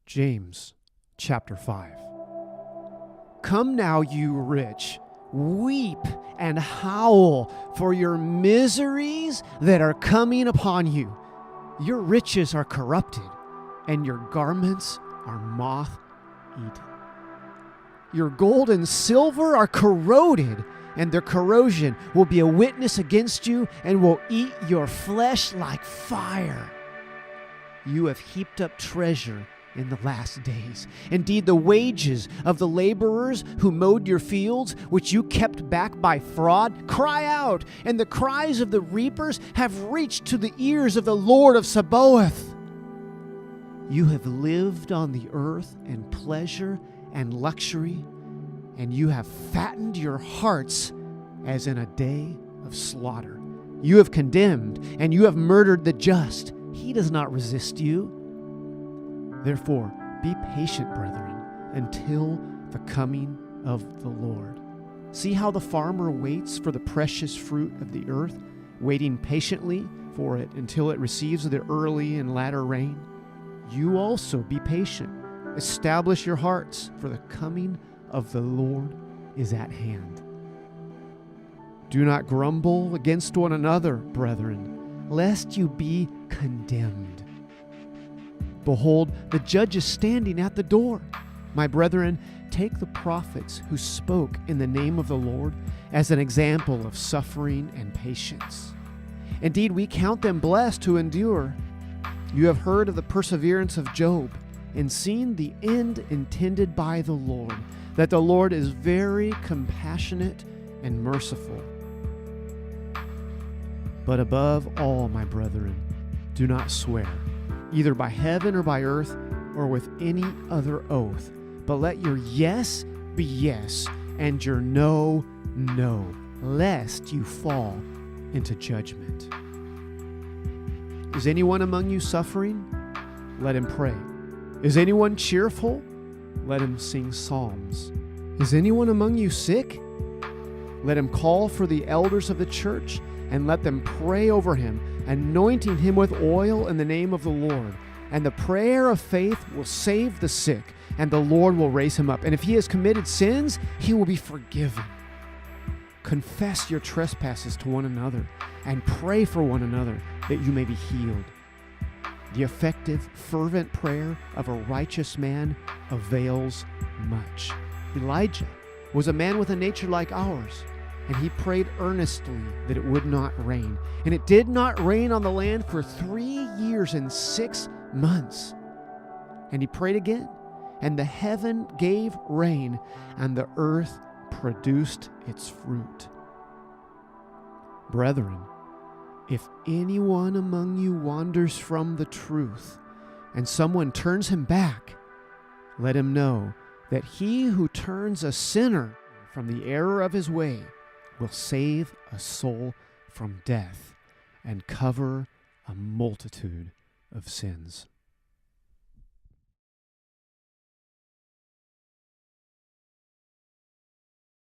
James chapter 5. Come now, you rich, weep and howl for your miseries that are coming upon you. Your riches are corrupted, and your garments are moth-eaten. Your gold and silver are corroded, and their corrosion will be a witness against you and will eat your flesh like fire. You have heaped up treasure in the last days. Indeed, the wages of the laborers who mowed your fields, which you kept back by fraud, cry out, and the cries of the reapers have reached to the ears of the Lord of Sabaoth. You have lived on the earth in pleasure and luxury, and you have fattened your hearts as in a day of slaughter. You have condemned, and you have murdered the just. He does not resist you. Therefore, be patient, brethren, until the coming of the Lord. See how the farmer waits for the precious fruit of the earth, waiting patiently for it until it receives the early and latter rain. You also be patient. Establish your hearts, for the coming of the Lord is at hand. Do not grumble against one another, brethren, lest you be condemned. Behold, the judge is standing at the door. My brethren, take the prophets who spoke in the name of the Lord as an example of suffering and patience. Indeed, we count them blessed who endure. You have heard of the perseverance of Job and seen the end intended by the Lord, that the Lord is very compassionate and merciful. But above all, my brethren, do not swear, either by heaven or by earth or with any other oath, but let your yes be yes and your no, no, lest you fall into judgment. Is anyone among you suffering? Let him pray. Is anyone cheerful? Let him sing psalms. Is anyone among you sick? Let him call for the elders of the church and let them pray over him, anointing him with oil in the name of the Lord. And the prayer of faith will save the sick, and the Lord will raise him up. And if he has committed sins, he will be forgiven. Confess your trespasses to one another, and pray for one another that you may be healed. The effective, fervent prayer of a righteous man avails much. Elijah was a man with a nature like ours, and he prayed earnestly that it would not rain. And it did not rain on the land for 3 years and 6 months. And he prayed again, and the heaven gave rain, and the earth produced its fruit. Brethren, if anyone among you wanders from the truth, and someone turns him back, let him know that he who turns a sinner from the error of his way will save a soul from death and cover a multitude of sins.